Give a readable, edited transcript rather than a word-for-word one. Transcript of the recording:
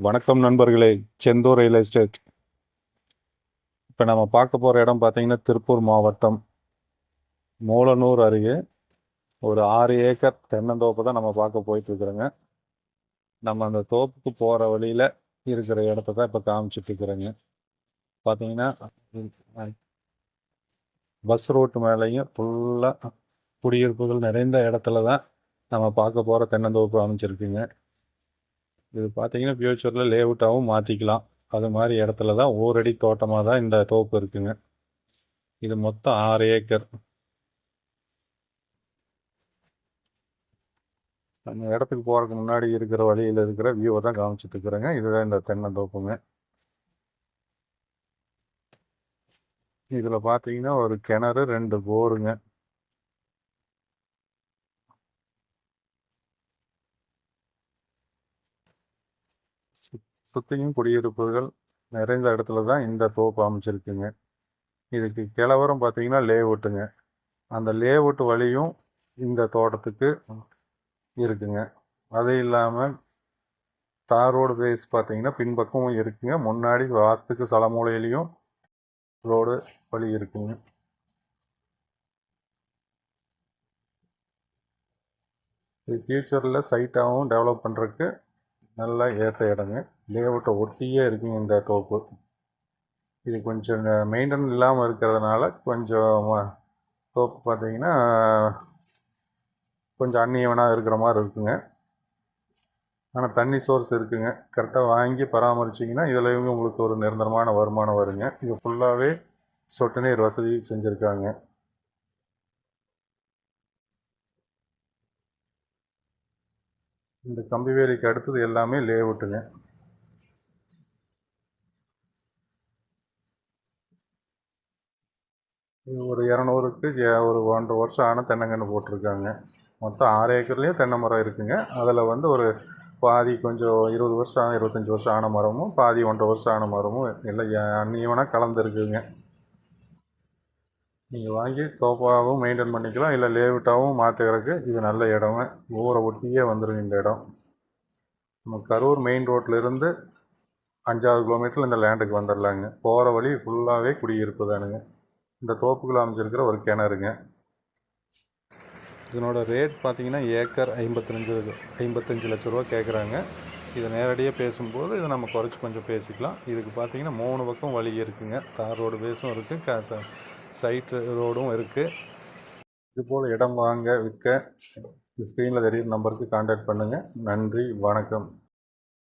வணக்கம் நண்பர்களே. Senthur real estate. இப்போ நம்ம பார்க்க போகிற இடம் பார்த்தீங்கன்னா திருப்பூர் மாவட்டம் மூலனூர் அருகே ஒரு 6 ஏக்கர் தென்னந்தோப்பு தான் நம்ம பார்க்க போயிட்டுருக்குறோங்க. நம்ம அந்த தோப்புக்கு போகிற வழியில் இருக்கிற இடத்த தான் இப்போ காமிச்சிட்ருக்குறோங்க. பார்த்தீங்கன்னா பஸ் ரோட்டு மேலேயும் ஃபுல்லாக குடியிருப்புகள் நிறைந்த இடத்துல தான் நம்ம பார்க்க போகிற தென்னந்தோப்பு அமைச்சிருக்குங்க. இது பார்த்தீங்கன்னா ஃப்யூச்சரில் லேஅவுட்டாகவும் மாற்றிக்கலாம். அது மாதிரி இடத்துல தான் ஓரடி தோட்டமாக தான் இந்த தோப்பு இருக்குங்க. இது மொத்தம் 6 ஏக்கர். நம்ம இடத்துக்கு போகிறதுக்கு முன்னாடி இருக்கிற வழியில் இருக்கிற வியூவை தான் காமிச்சிட்டு இருக்கிறேங்க. இதுதான் இந்த தென்னந்தோப்புங்க. இதில் பார்த்தீங்கன்னா ஒரு கிணறு, 2 போருங்க. சுற்றியும் குடியிருப்புகள் நிறைந்த இடத்துல தான் இந்த தோப்பு அமைச்சிருக்குங்க. இதுக்கு கிளவரம் பார்த்தீங்கன்னா லேஅவுட்டுங்க. அந்த லேஅவுட் வழியும் இந்த தோட்டத்துக்கு இருக்குங்க. அது இல்லாமல் தார் ரோடு பேஸ் பார்த்தீங்கன்னா பின்பக்கமும் இருக்குங்க. முன்னாடி வாஸ்துக்கு சலமூலையிலையும் ரோடு வழி இருக்குங்க. இது ஃப்யூச்சரில் சைட்டாகவும் டெவலப் பண்ணுறதுக்கு நல்லா ஏற்ற இடங்க. லேஅவுட்டை ஒட்டியே இருக்குங்க இந்த தோப்பு. இது கொஞ்சம் மெயின்டைன் இல்லாமல் இருக்கிறதுனால கொஞ்சம் தோப்பு பார்த்தீங்கன்னா கொஞ்சம் அந்நியவனாக இருக்கிற மாதிரி இருக்குங்க. ஆனால் தண்ணி சோர்ஸ் இருக்குங்க. கரெக்டாக வாங்கி பராமரிச்சிங்கன்னா இதில் உங்களுக்கு ஒரு நிரந்தரமான வருமானம் வருங்க. இது ஃபுல்லாகவே சொட்டு நீர் வசதி செஞ்சுருக்காங்க. இந்த கம்பி வேலிக்கு அடுத்தது எல்லாமே லேஅவுட்டுங்க. இது ஒரு 200க்கு ஒரு 1.5 வருஷம் ஆன தென்னங்கன்று போட்டிருக்காங்க. மொத்தம் 6 ஏக்கர்லேயும் தென்னை மரம் இருக்குங்க. அதில் வந்து ஒரு பாதி கொஞ்சம் 20 வருஷம் 25 வருஷம் ஆன மரமும், பாதி 1.5 வருஷம் ஆன மரமும் எல்லாம் அந்நியவனாக கலந்துருக்குங்க. நீங்கள் வாங்கி தோப்பாகவும் மெயின்டைன் பண்ணிக்கலாம், இல்லை லேஅவுட்டாகவும் மாற்றுறதுக்கு இது நல்ல இடங்க. ஊரை ஒட்டியே வந்துடும் இந்த இடம். நம்ம கரூர் மெயின் ரோட்லேருந்து 5வது கிலோமீட்டரில் இந்த லேண்டுக்கு வந்துடலாங்க. போகிற வழி ஃபுல்லாகவே குடியிருப்பு தானுங்க. இந்த தோப்புக்குள்ள அமைச்சிருக்கிற ஒரு கிணறுங்க. இதனோட ரேட் பார்த்தீங்கன்னா ஏக்கர் 55 லட்ச ரூபா கேட்குறாங்க. இதை நேரடியாக பேசும்போது இதை நம்ம குறைச்சி கொஞ்சம் பேசிக்கலாம். இதுக்கு பார்த்தீங்கன்னா 3 பக்கம் வழி இருக்குங்க. தார் ரோடு பேஸும் இருக்குது, சைட்டு ரோடும் இருக்குது. இதுபோல் இடம் வாங்க விற்க ஸ்க்ரீனில் தெரியுற நம்பருக்கு கான்டாக்ட் பண்ணுங்கள். நன்றி, வணக்கம்.